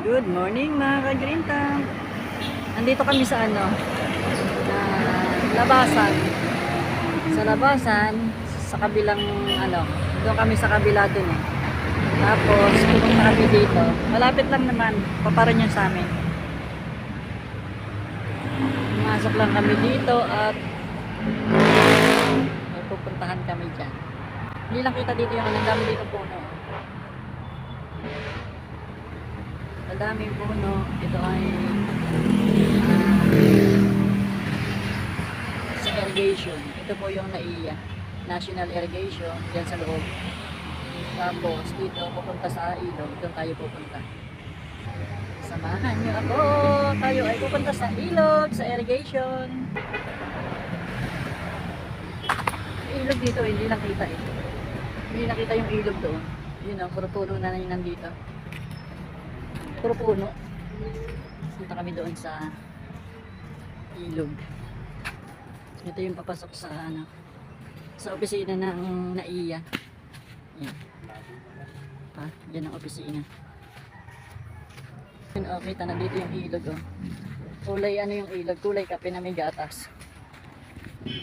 Good morning mga ka-Green Thumb. Nandito kami sa labasan. Sa labasan, sa kabilang doon kami sa kabila dun eh. Tapos pumunta kami dito. Malapit lang naman, paparan yun sa amin. Pumasok lang kami dito at may pupuntahan kami dyan. Hindi lang kita dito yung ang dami dito puno. Madaming puno. Ito ay sa irrigation. Ito po yung NAIA, National Irrigation, dyan sa loob. Tapos dito pupunta sa ilog. Doon tayo pupunta. Samahan niyo ako. Tayo ay pupunta sa ilog, sa irrigation. Ilog dito, hindi lang kita eh. Hindi nakita yung ilog doon. Yun o, puro puno na yun nandito. Puro puno. Punta kami doon sa ilog. Ito yung papasok sa sa opisina ng NAIA. Yan. Yan ang opisina. Yun, oh, kita na dito yung ilog oh. Kulay yung ilog? Kulay kape na may gatas.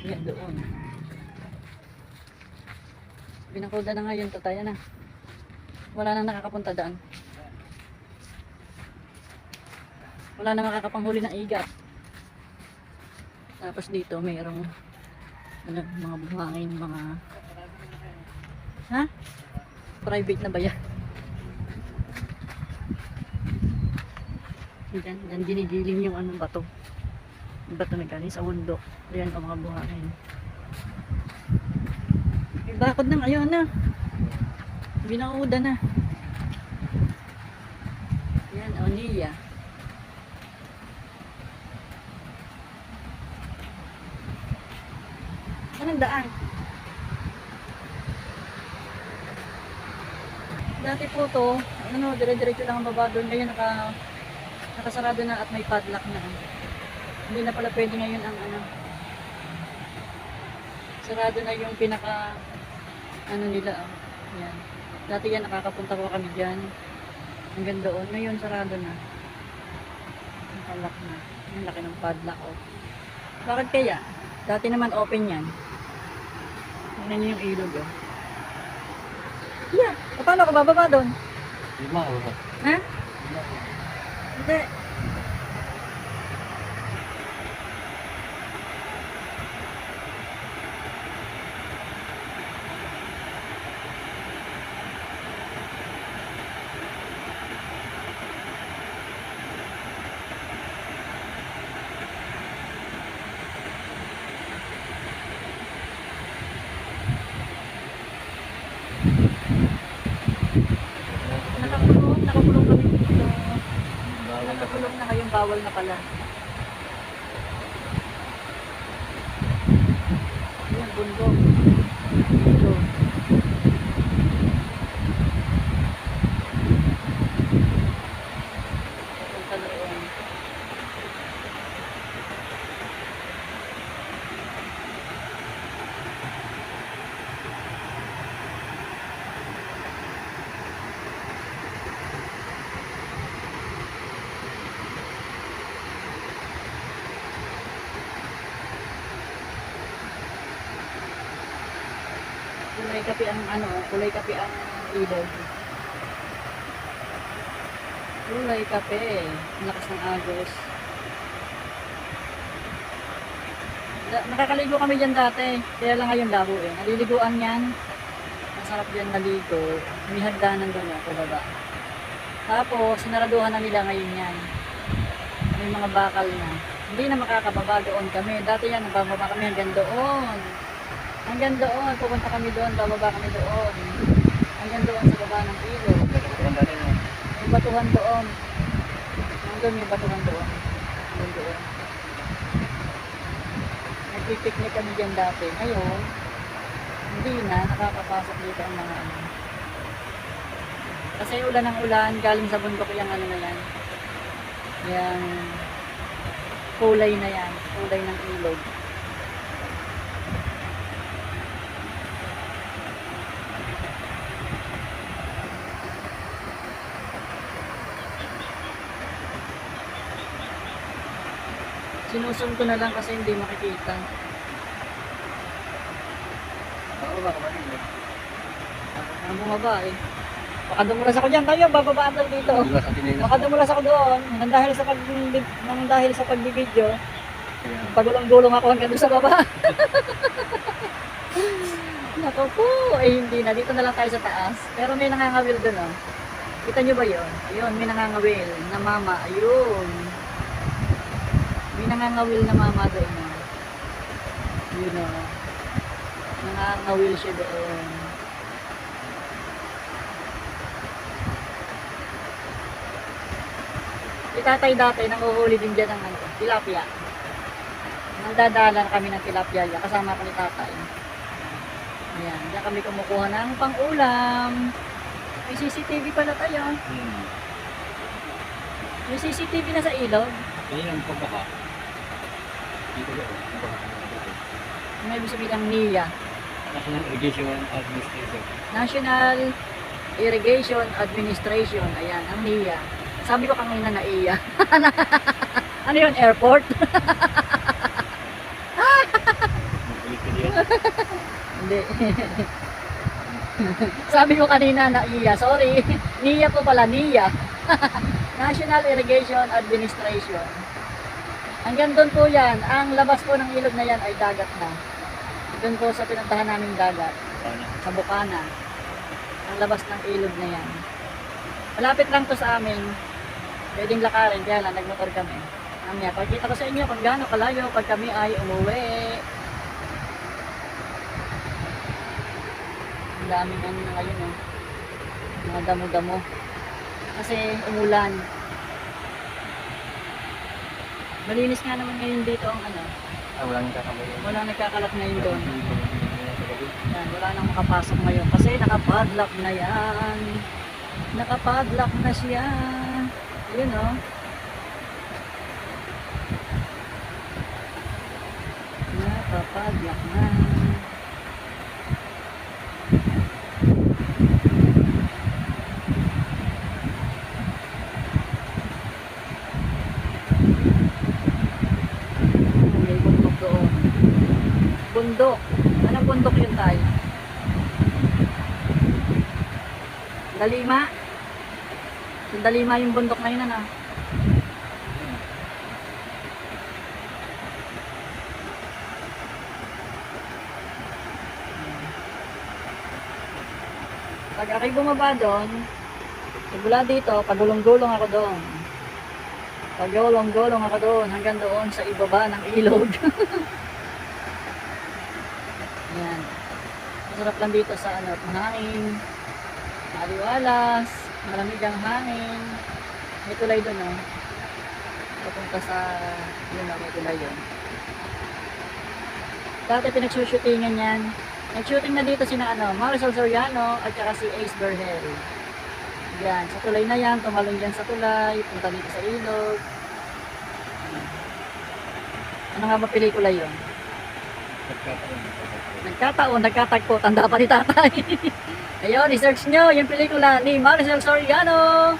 Yan doon. Binakuda na ngayon, tataya na. Wala nang nakakapunta daan. Wala na makakapanghuli ng igat. Tapos dito mayroong mga buhangin, mga private na ba yan? Diyan ginigiling yung bato. Yung bato na galing sa bundok. Ayan ang mga buhangin. May bakod na ngayon na. Binauda na. Yan, NAIA. Anong daan? Dati po to, dire-diretso lang ang baba doon. Ngayon nakasarado na at may padlock na. Hindi na pala pwede ngayon ang sarado na yung pinaka nila. Yan. Dati yan nakakapunta ko kami dyan. Hanggang doon. Ngayon sarado na. Padlock na. Yung laki ng padlock oh. Bakit kaya? Dati naman open yan. Tingnan niyo yung ilog oh. Yeah. Paano ka bababa doon? Ha? Hindi. Nakakulong kami dito. Nakakulong na ngayon, bawal na pala. Ayan, bundok. Dito. Punta na doon. Kulay kape ang ilog. Kulay kape. Lakas ng agos. Nakakaligo kami dyan dati. Kaya lang ngayon labo eh. Naliliguan yan. Masarap dyan naligo. May hagdanan doon ako baba. Tapos, sinaraduhan na nila ngayon yan. May mga bakal na. Hindi na makakababa doon kami. Dati yan, nabababa kami hanggang doon. Hanggang doon, pupunta kami doon, bababa kami doon. Hanggang doon sa baba ng ilog. May batuhan doon. Hanggang may batuhan doon. Hanggang doon. Nagpipiknik kami dyan dati. Ngayon, hindi na, nakakapasok dito ang mga Kasi ulan ng ulan, galing sa bundok yung na yan. Yung kulay na yan. Kulay ng ilog. Sinusum ko na lang kasi hindi makikita. Oo ba, kapatid? Ang bumaba eh. Baka dumulas ako dyan tayo, bababaan tayo dito. Di ba sa Pilipinas? Baka dumulas ako doon, nang dahil sa pagbibideo, Kaya, pagulong-gulong ako hanggang doon sa baba. Naku po, eh hindi na, dito na lang tayo sa taas. Pero may nangangawil doon oh. Kita nyo ba yun? Ayun, may nangangawil na mama, ayun. May nangangawil na mama doon oh. Yun oh. Nangangawil siya doon. Si tatay dati nanguhuli din dyan ng tilapia. Nagdadala na kami ng tilapia dyan, kasama ko ni tatay. Ayan, diyan kami kumukuha ng pang-ulam. May CCTV pala tayo. May CCTV na sa ilog. Kaya yung pagkaka. Dito ba? May ibig sabihin ng NIA. National Irrigation Administration. National Irrigation Administration. Ayan, ang NIA. Sabi ko kanina na iya. Ano yun, airport? Hindi. Sabi ko kanina na iya. Sorry. NIA po pala, NIA. National Irrigation Administration. Hanggang doon po yan. Ang labas po ng ilog na yan ay dagat na. Doon po sa pinuntahan naming dagat. Sa Bukana. Ang labas ng ilog na yan. Malapit lang to sa amin. Pwedeng lakarin, kaya lang nagmotor kami. Mamaya, pagkita ko sa inyo kung gaano kalayo pag kami ay umuwi. Ang daming ano na ngayon oh. Mga damo-damo. Kasi umulan. Malinis nga naman ngayon dito ang ano. Walang nagkakamay. Walang nagkakalat ngayon doon. Yan, wala nang makapasok ngayon. Kasi nakapadlock na yan. Nakapadlock na siya. Yun oh. Nakapadlock na. May bundok doon. Bundok. Anong bundok yun tayo? Dalima. Yung Dalima yung bundok na yun ano. Pag ako'y bumaba doon, mula dito, pagulong-gulong ako doon. Pagulong-gulong ako doon, hanggang doon sa ibaba ng ilog. Yan. Masarap lang dito sa ano, hangin, maliwalas, malamig ang hangin. May tulay doon oh. Papunta sa yun oh, may tulay yun. Dati pinagsushootingan yan. Nag-shooting na dito sina ano, Marisol Soriano at saka si Ace Berhel. Yan, sa tulay na yan, tumalon dyan sa tulay, punta dito sa ilog. Ano nga ba pelikula yun? Nagkataon, nagkatagpo, tanda pa ni tatay. Ayun, i-search nyo yung pelikula ni Marisol Soriano.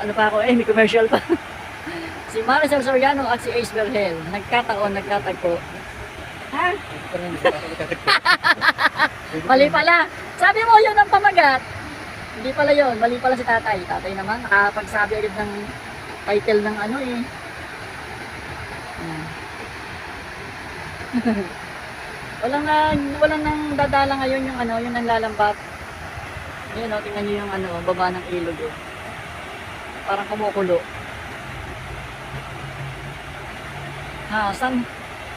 Ano pa ako may commercial pa. Si Marisol Soriano at si Ace Berhel. Nagkataon, nagkatagpo. Ha? Mali pala. Sabi mo yun ang pamagat. Hindi pala yun. Mali pala si tatay. Tatay naman, nakapagsabi agad ng title ng ano eh. Walang nang dadala ngayon yung ano, yung nanlalambat. Ayun oh, tingnan niyo yung ano, baba ng ilog eh. Parang kumukulo.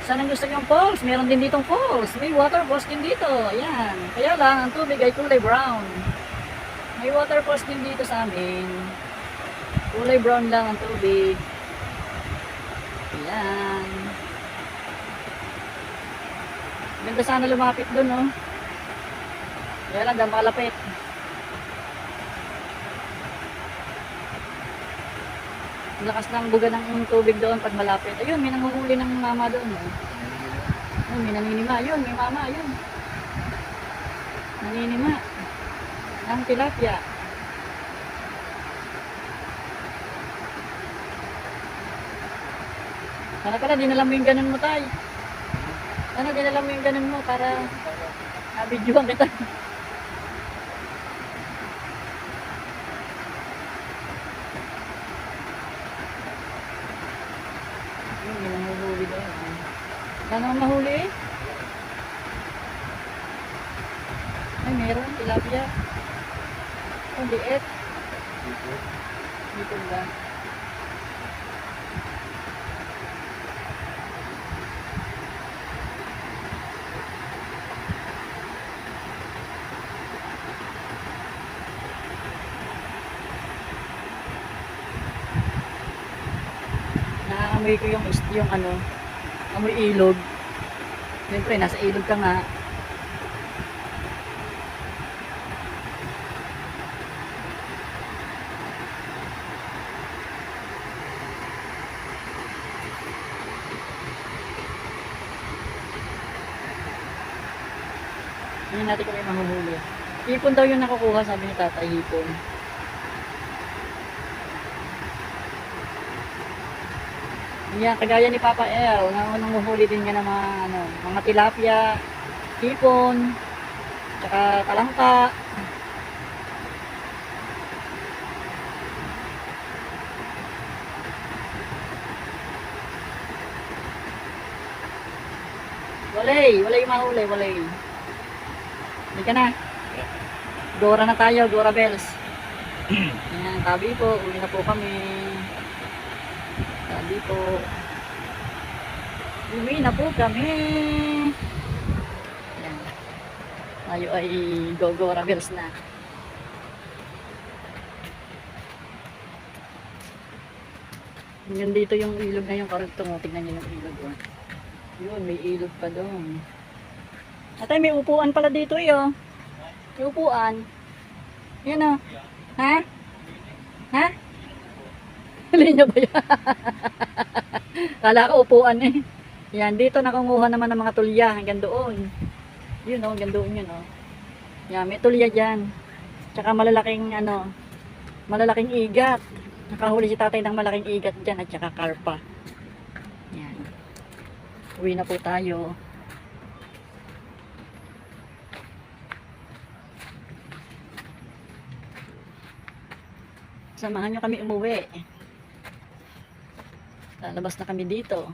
Saan ang gusto niyong falls? Meron din ditong falls. May water falls din dito. Ayan. Kaya lang, ang tubig ay kulay brown. May water falls din dito sa amin. Kulay brown lang ang tubig. Ayan. Ganda sana lumapit dun, no? Kaya lang, dahil makalapit. Lakas ng buga ng tubig doon pag malapit. Ayun, may nanguhuli ng mama doon. Eh. Ayun, may naninima. Ayun, may mama. Ayun. Naninima. Ng tilapia. Sana pala, dinala mo yung ganun mo, tay. Ano, dinala mo yung ganun mo para nabidyohan kita. Yun, may nanguhuli doon. Sana ang mahuli eh. Ay, meron. Tilapia. Ang liit. Dito ba? Naaamoy ko yung ano, amoy ilog. Siyempre, nasa ilog ka nga. Tingnan natin kung may mahuhuli. Hipon daw yung nakukuha, sabi ni tatay, hipon. Yan, kagaya ni Papa El, nanguhuli din niya ng mga, ano, mga tilapia, hipon, tsaka talangka. Walay mahuli, walay. Hindi ka na. Dora na tayo, Dora Bells. Yan, tabi po, uli na po kami. Tabi po. Uwi na po kami. Yan. Tayo ay Dora Bells na. Yan dito yung ilog na yung karugtong. Tignan nyo yung ilog. Oh. Yun, may ilog pa doon. Atay, may upuan pala dito eh, oh. May upuan. Yan, oh. Ha? Ha? Linya ba yan? Kala ko upuan eh. Yan, dito nakunguha naman ng mga tulya hanggang doon. Yun, oh, hanggang doon yun, oh. Yan, may tulya dyan. Tsaka malalaking, ano, malalaking igat. Nakahuli si tatay ng malaking igat dyan at tsaka karpa. Yan. Uwi na po tayo. Samahan nyo kami umuwi. Lalabas na kami dito.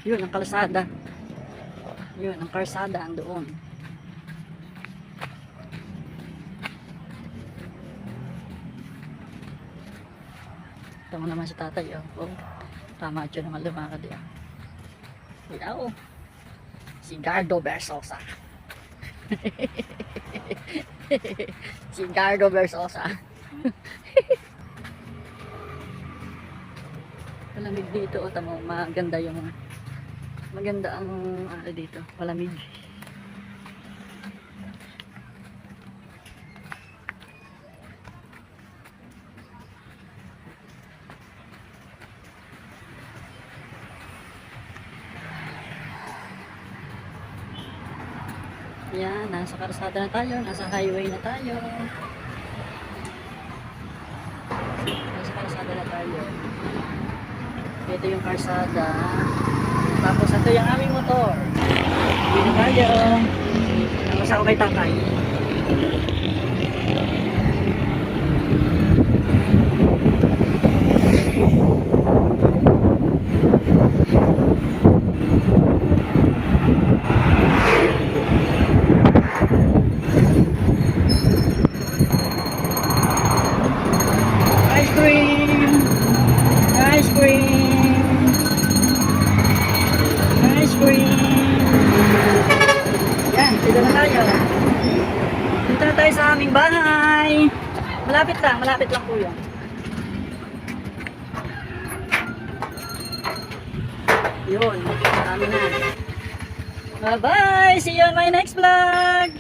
Yun ang kalsada. Yun ang kalsada andoon. Tama naman si tatay, oh. Tama siya naman lumakad, eh. Yaw. Si Gardo Versosa. Si Gardo Versosa. Malamig dito, oh. Tama, maganda yung maganda ang dito. Malamig. Yan, nasa karsada na tayo, nasa highway na tayo. Nasa karsada na tayo. Ito yung karsada. Tapos ito yung aming motor. Dito tayo. Tapos ako kay tatay. Ice cream! Ice cream! Ice cream! Yan, dito na tayo. Dito na tayo sa aming bahay. Malapit lang po yun. Yun, marami na. Bye-bye! See you on my next vlog!